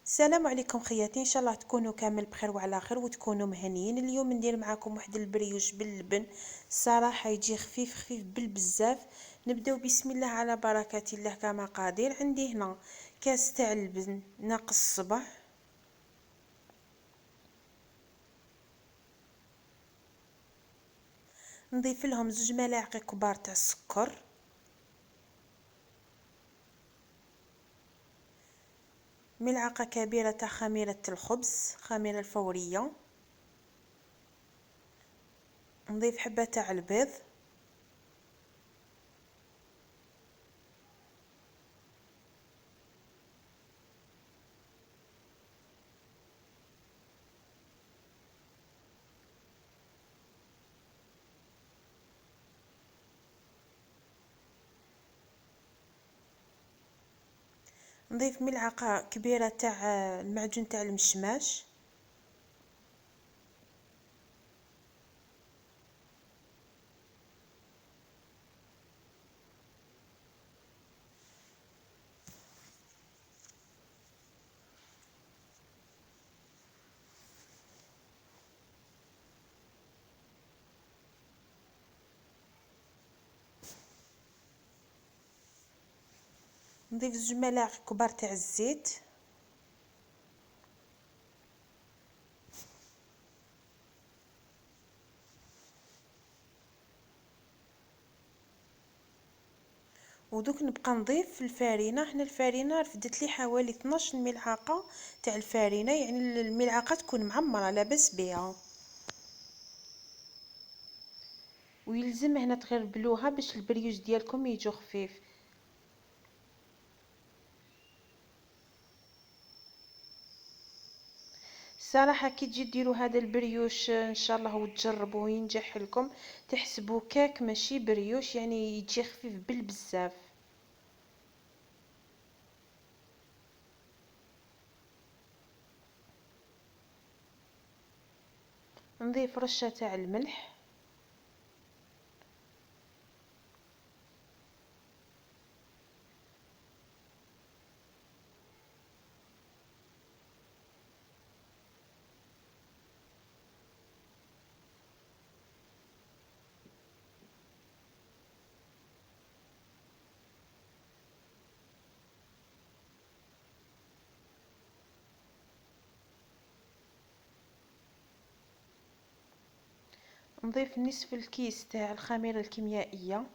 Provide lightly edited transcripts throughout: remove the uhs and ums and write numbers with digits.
السلام عليكم خياتي، ان شاء الله تكونوا كامل بخير وعلى خير وتكونوا مهنيين. اليوم ندير معكم واحد البريوش باللبن. الصراحه يجي خفيف خفيف بالبزاف. نبداو بسم الله على بركه الله. كمقادير عندي هنا كاس تاع اللبن ناقص صبع، نضيف لهم 2 ملاعق كبار تاع السكر، ملعقه كبيره تاع خميره الخبز، خميره الفوريه، نضيف حبه تاع البيض، نضيف ملعقه كبيره تاع المعجون تاع المشماش، نضيف 2 ملاعق كبار تاع الزيت، ودوك نبقى نضيف الفارينه. هنا الفارينه رفدت لي حوالي 12 ملعقه تاع الفارينه، يعني الملعقه تكون معمره لاباس بها، ويلزم هنا تغربلوها باش البريوش ديالكم يجو خفيف. الصراحه كي تجي ديروا هذا البريوش ان شاء الله وتجربوه ينجح لكم، تحسبوا كاك ماشي بريوش، يعني يجي خفيف بالبزاف. نضيف رشه تاع الملح، نضيف نصف الكيس تاع الخميره الكيميائيه،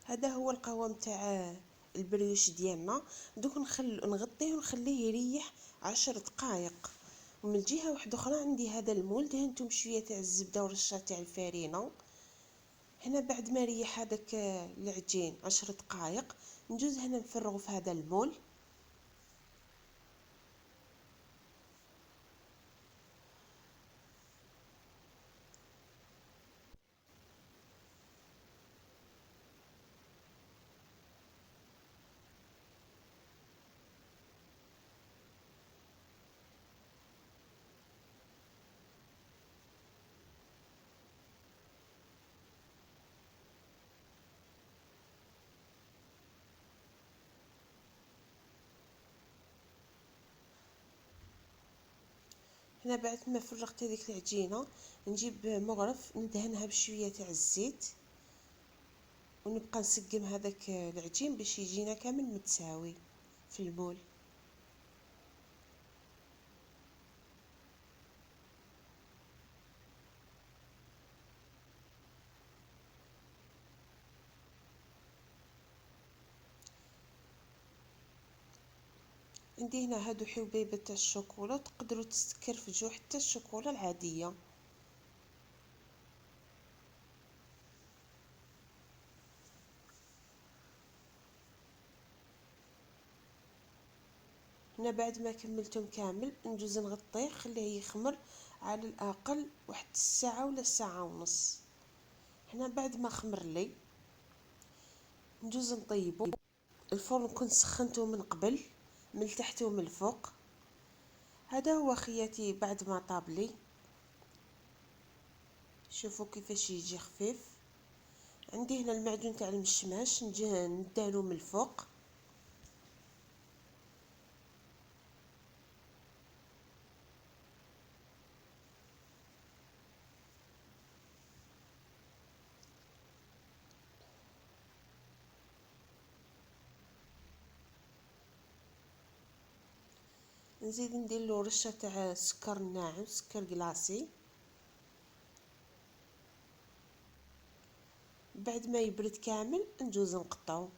هذا هو القوام تاع البريوش ديالنا. دوك نغطيه ونخليه يريح 10 دقائق، ومن الجهه واحده اخرى عندي هذا المول دهنته بشويه تاع الزبده ورشه تاع الفارينه. هنا بعد ما ريح هذاك العجين 10 دقائق نجوز هنا نفرغه في هذا المول. هنا بعد ما فرغت هذيك العجينه نجيب مغرف ندهنها بشويه تاع الزيت ونبقى نسقم هذاك العجين باش يجينا كامل متساوي في المول. عندي هنا هادو حبيبات تاع الشوكولا، تقدروا تستكرفجوا حتى الشوكولا العاديه. هنا بعد ما كملتهم كامل نجوز نغطيه خليه يخمر على الاقل واحد الساعه ولا ساعه ونص. هنا بعد ما خمر لي نجوز نطيبه. الفرن كنت سخنته من قبل من التحت ومن الفوق. هذا هو خياتي بعد ما طاب لي، شوفوا كيفاش يجي خفيف. عندي هنا المعجون تاع المشماش نجي ندهنو من الفوق. نزيد نديرلو رشه تاع سكر ناعم، سكر كلاصي. بعد ما يبرد كامل نجوز نقطعو.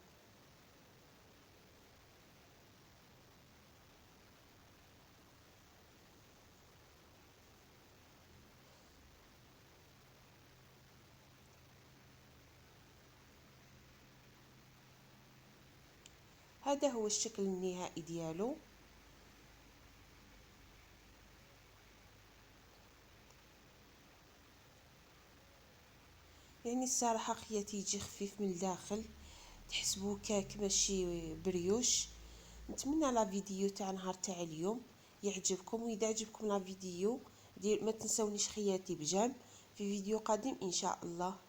هذا هو الشكل النهائي ديالو. يعني الصراحه خياتي يجي خفيف من الداخل، تحسبوه كاك ماشي بريوش. نتمنى لا فيديو تاع نهار تاع اليوم يعجبكم، واذا عجبكم لا فيديو ما تنسونيش خياتي بجام في فيديو قادم ان شاء الله.